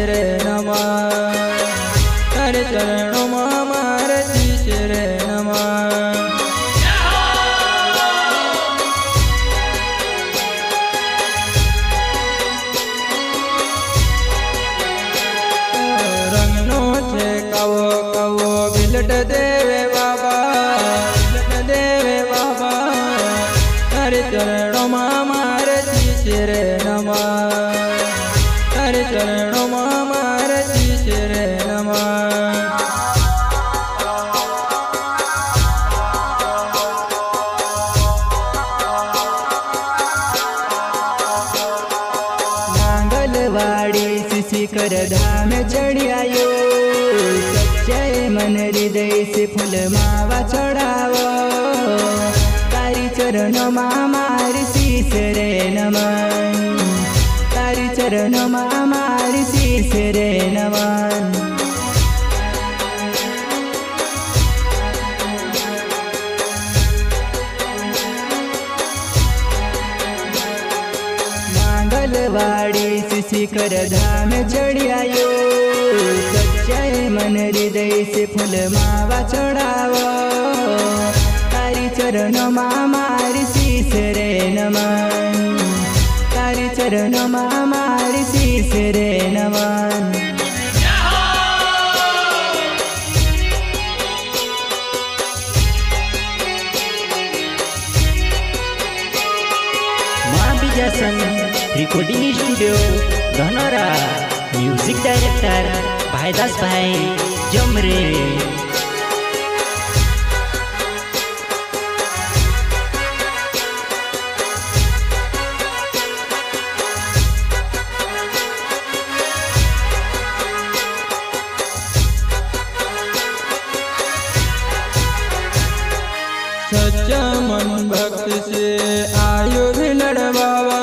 રે નમઃ તારે ચરણોમાં મારે શીશ રે નમઃ રંગનો છે કવો કવો વિલટ દેવે બાબા તારે ચરણોમાં મારે શીશ રે નમઃ તારે ચરણોમાં મારે શીશ રે નમઃ नांगलवाड़ी शिशिकर धाम चढ़ियायो सच्चे मन हृदय से फूल मावा चढ़ावो तारी चरणों मारी शीश रे नमन तारी चरणों मारी शीश रे नमन नांगलवाड़ी शिशिकर धाम चढ़ियायो सच्चाई मन हृदय से फूल मावा चढ़ावो तारी चरणों मारी शीश रे नमन तारी चरणों मारी शीश रे नमन मां Bijasan recording studio Dhanora music director Bhaidas भाई जमरे सच्चा मन भक्त से आयो विलड़ बाबा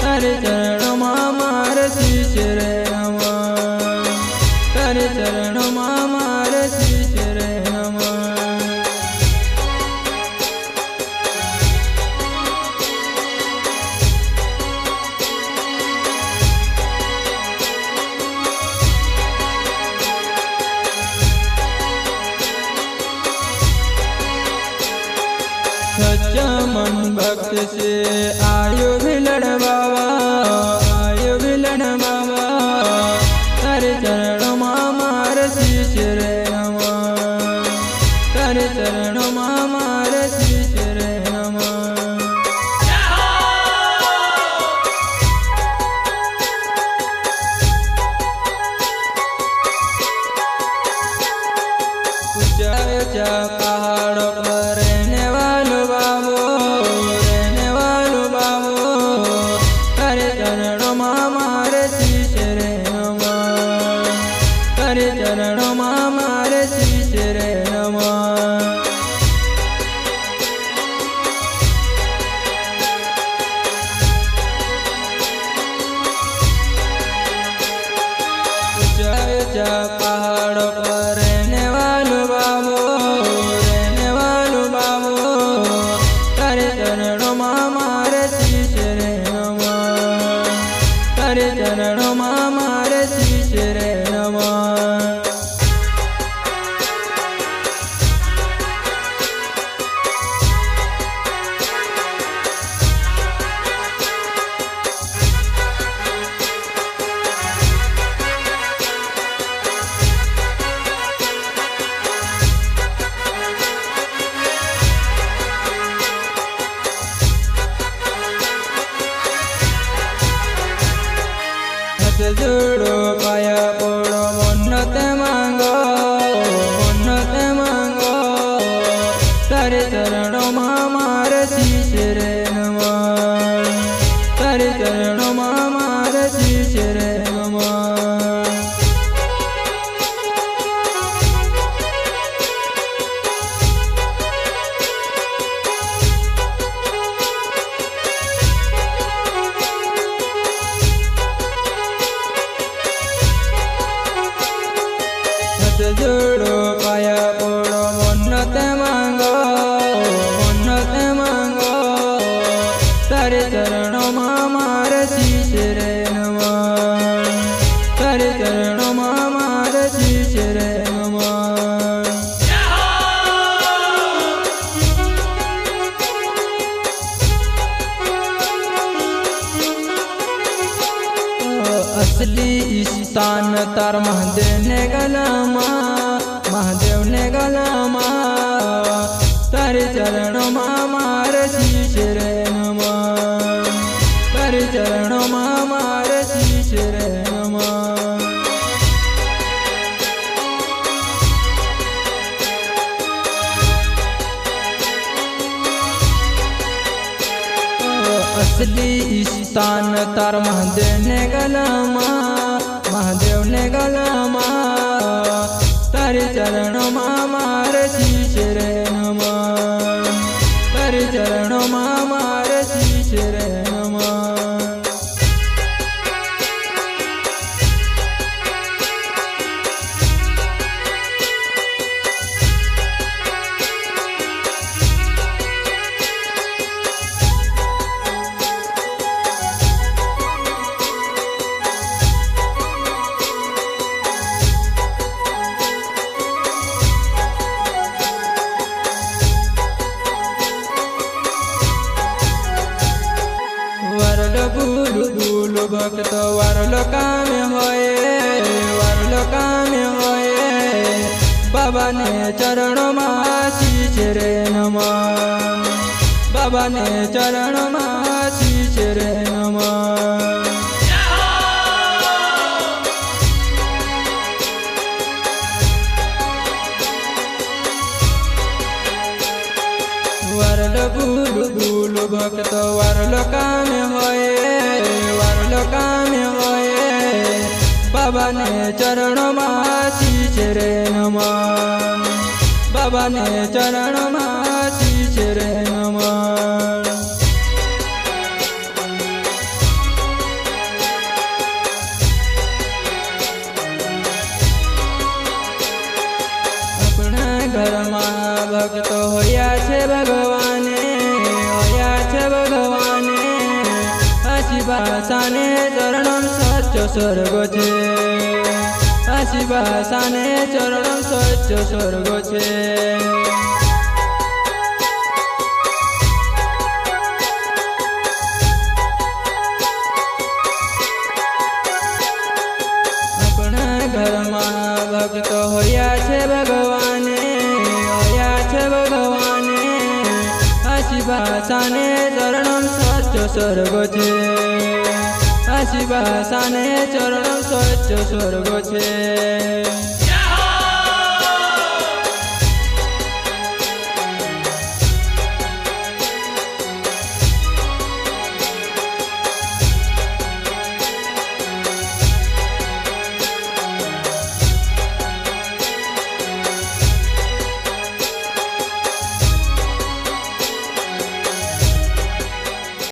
तारे चरणों मारे शीश रे नमः तारे चरणों मारे शीश रे नमः सच्चा मन भक्त से आयो विलड़ बाबा तारे चरणों मारे शीश रे नमः तारे चरणों मारे शीश रे नमः ऊंचा पहाड़ों पर रहने वालो बाबो तारे चरणों मारे शीश रे नमः तारे चरणों मारे शीश रे नमः ऊंचा पहाड़ों पर रहने वालो बाबो तारे चरणों मारे शीश रे नमः तारे चरणों मारे शीश रे नमः जोड़ो पाया पड़ो मन्नत मांगो तारे चरणों मारे शीश रे नमः तारे चरणों मारे शीश रे नमः असली स्थान तार महादेव ने गलामा, महादेव ने गलामा। तारे चरणों में मार शीश रे नमन, तारे चरणों में मार शीश रे नमन। असली स्थान तार महादेव ने गलामा, महादेव ने गलामा। तारे चरणों में मार शीश रे नमन, तारे चरणों में मार शीश रे नमन। वरलो बुलु बुलु भक्त वरलो काम होए, वरलो काम होए। बाबा ने चरणों में शीश रे नमन, बाबा ने चरणों में शीश रे नमन। वरलो बुलु बुलु भक्त वरलो काम होए, वरलो काम होए। बाबा ने चरणों में शीश रे नमन, बाबा ने चरणों में शीश रे नमन। अपना घर में भक्त होया छे भगवाने, होया छे भगवाने। आशी भाषाने चरणम सच्चो स्वर्ग छे, आशी भाषाने चरणम सच्चो स्वर्ग छे। अपना घर में भक्त होया छे भगवाने, होया छे भगवाने। आशी भाषाने चरणम सच्चो स्वर्ग छे, आशी भाषाने चरणम सच्चो स्वर्ग छे।